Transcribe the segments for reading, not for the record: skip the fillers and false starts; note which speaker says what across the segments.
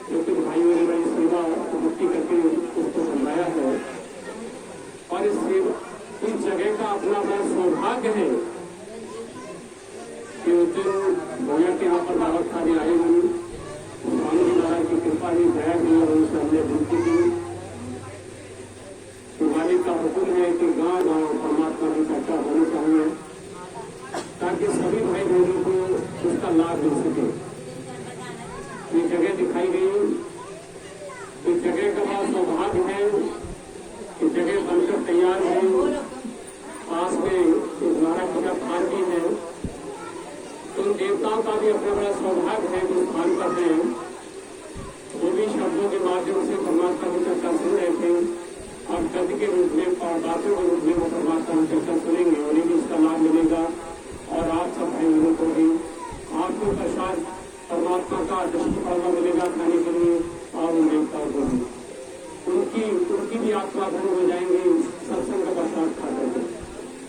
Speaker 1: जो कुछ भाइयों ने बड़ी सेवा मुक्ति करके उसको समझाया है। और इस जगह का अपना बड़ा सौभाग्य है कि उस दिन भैया के यहाँ पर दावत खाने आए हुए स्वामी जी महाराज की कृपा ही दया की और उनसे हमने विनती की कि मालिक का हुक्म है कि गांव गांव परमात्मा की चर्चा होनी चाहिए ताकि सभी भाई बहनों को उसका लाभ मिल सके। ये जगह दिखाई गई, इस जगह का बहुत सौभाग्य है, इस जगह बनकर तैयार है। पास में इस महाराज जी का स्थान भी है, उन देवताओं का भी अपना बड़ा सौभाग्य है जो स्थान पर है। वो भी शब्दों के माध्यम से परमात्मा की चर्चा सुन रहे थे और गद्य के रूप में और बातों के रूप में वो परमात्मा की चर्चा सुनेंगे, उन्हें भी इसका लाभ मिलेगा। और आप सब भाई बहनों को भी आपको प्रसाद परमात्मा का दृष्टि पड़ना मिलेगा खाने के लिए और उन देवताओं को भी उनकी भी आत्मा भंग हो जाएंगे सत्संग का प्रसाद खा करके।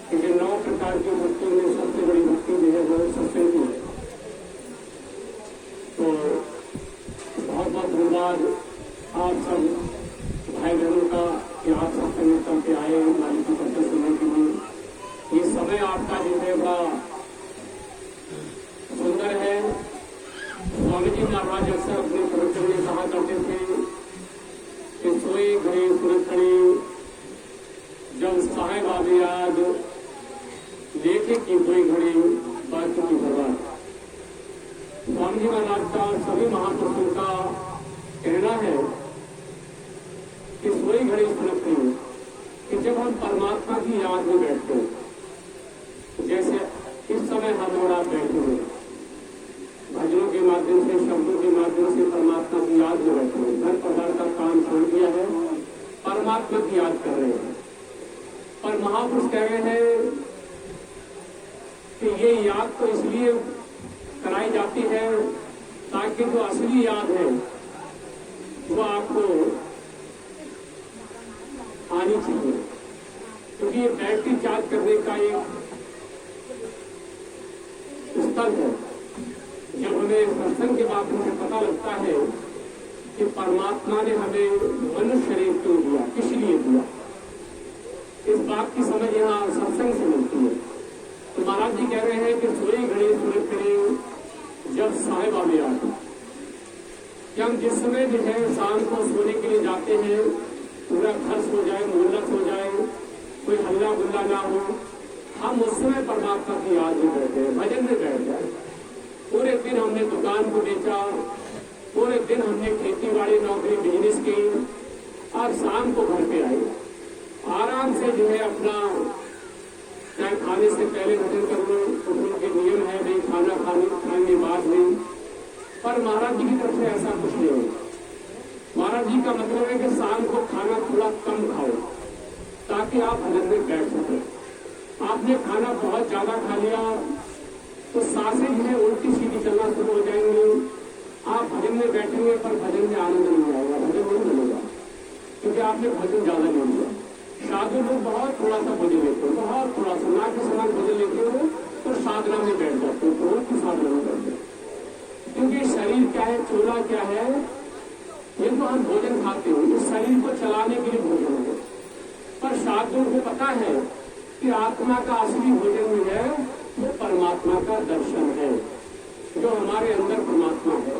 Speaker 1: क्योंकि 9 प्रकार की भक्तियों में सबसे बड़ी भक्ति जो है वो सत्संग की है। तो बहुत बहुत धन्यवाद आप सब भाई बहनों का कि आप सत्संग करके आए मालिक की चर्चा सुनने के लिए। ये समय आपका जो है बड़ा सुंदर है। स्वामी जी महाराज अक्सर अपने प्रवचन में कहा करते थे कि सोए घड़ी सुरक्षणी जब साहेब आदि याद लेके की कोई घड़ी बाकी की बर्बाद। स्वामी जी महाराज का सभी महापुरुषों का कहना है कि सोई घड़ी सुरक्षणी कि जब हम परमात्मा की याद में बैठते हैं, जैसे इस समय हम और आप बैठे हुए भजनों के माध्यम से शब्दों के माध्यम से परमात्मा की याद में बैठे हुए, घर पदार्थ का काम छोड़ दिया है, परमात्मा की याद कर रहे हैं। पर महापुरुष कह रहे हैं कि ये याद तो इसलिए कराई जाती है ताकि जो असली याद है वो आपको आनी चाहिए। क्योंकि ये बैटरी चार्ज करने का एक स्थल है। जब हमें सत्संग के माध्यम से पता लगता है कि परमात्मा ने हमें मनुष्य शरीर क्यों दिया, किस लिए दिया, इस बात की समझ यहाँ सत्संग से मिलती है। तो महाराज जी कह रहे हैं कि सोई घड़ी सुरत करें जब साहेब आवे आते कि हम जिस समय जो है शाम को सोने के लिए जाते हैं, पूरा घर सो जाए, मोहल्ला सो जाए, कोई हल्ला गुल्ला ना हो, हम उस समय परमात्मा की याद में बैठे हैं, भजन में बैठ जाए। पूरे दिन हमने दुकान को बेचा, पूरे दिन हमने खेती बाड़ी नौकरी बिजनेस की, और शाम को घर पे आए, आराम से जो है अपना चाहे खाने से पहले भजन कर लो, उनके नियम है नहीं, खाना खाने के बाद नहीं। पर महाराज जी की तरफ से ऐसा कुछ नहीं हो। महाराज जी का मतलब है कि शाम को खाना थोड़ा कम खाओ ताकि आप भजन में बैठ सकें। आपने खाना बहुत ज्यादा खा लिया तो सांसें जो है उल्टी सीधी चलना शुरू हो जाएंगी। आप भजन में बैठेंगे पर भजन में आनंद नहीं आएगा, भजन नहीं मिलेगा, क्योंकि आपने भजन ज्यादा नहीं लिया। साधु लोग बहुत थोड़ा सा भजन लेते हो, बहुत थोड़ा सा ना के समान भजन लेते हो तो साधना में बैठ जाते हो, बहुत की साधना में बैठते हो। क्योंकि शरीर क्या है, चूल्हा क्या है, ये तो हम भोजन खाते हो, इस शरीर को चलाने के लिए भोजन है। पर साधुओं को पता है कि आत्मा का असली भोजन जो है वो परमात्मा का दर्शन है, जो हमारे अंदर परमात्मा है।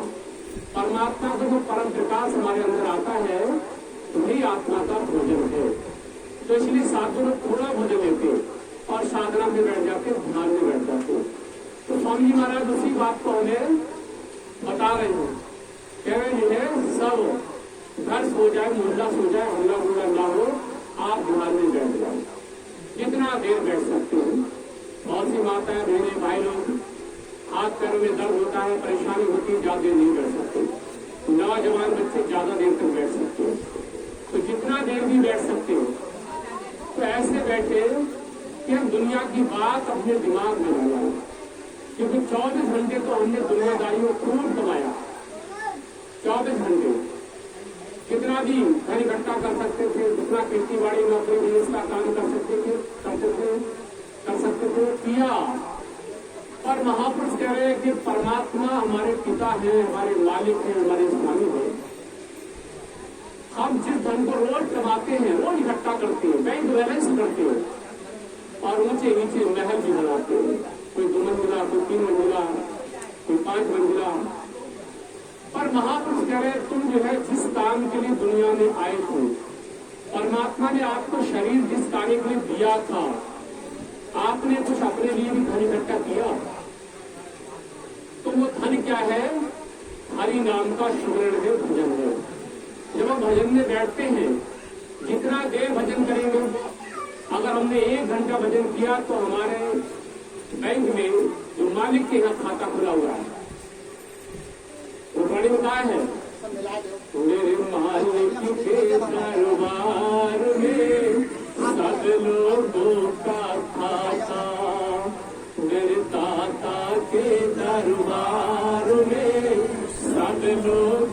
Speaker 1: परमात्मा का जो परम प्रकाश हमारे अंदर आता है वही आत्मा का भोजन है। तो इसलिए साधु लोग थोड़ा भोजन लेते और साधना में बैठ जाते, ध्यान में बैठ जाते। तो स्वामी जी महाराज उसी बात को हमें बता रहे हैं, कह रहे हैं सब घर सो जाए, मोहल्ला सो जाए, हल्ला गुल्ला ना हो, आप ध्यान में बैठ जाओ, जितना देर बैठ सकते हो। बहुत सी माताएं बहने भाई लोग हाथ पैरों में दर्द होता है, परेशानी होती है, ज्यादा देर नहीं बैठ सकते। नौजवान बच्चे ज्यादा देर तक बैठ सकते हो, तो जितना देर भी बैठ सकते हो तो ऐसे बैठे कि हम दुनिया की बात अपने दिमाग में न लाएं। क्योंकि 24 घंटे तो हमने दुनियादारियों खूब कमाया, 24 घंटे कितना भी धन इकट्ठा कर सकते थे, जितना खेती बाड़ी नौकरी बिजनेस का काम कर सकते थे किया। महापुरुष कह रहे हैं कि परमात्मा हमारे पिता हैं, हमारे मालिक हैं, हमारे स्वामी हैं। हम जिस धन को रोज कमाते हैं, रोज इकट्ठा करते हैं, बैंक बैलेंस करते हैं और ऊंचे नीचे महल भी बनाते हैं, कोई 2 मंजिला, कोई 3 मंजिला, कोई 5 मंजिला। पर महापुरुष कह रहे तुम जो है जिस काम के लिए दुनिया में आए थे, परमात्मा ने आपको शरीर जिस कार्य के लिए दिया था, आपने कुछ अपने लिए भी धन इकट्ठा किया। तो वो धन क्या है? हरि नाम का सुवर्ण है, भजन है। जब हम भजन में बैठते हैं, जितना देर भजन करेंगे, अगर हमने 1 घंटा भजन किया तो हमारे बैंक में जो मालिक के यहाँ खाता खुला हुआ है, वो वाणी में कहा है, मेरे मालिक के दरबार में सब लोगों का खाता, मेरे दाता के दरबार में सब लोग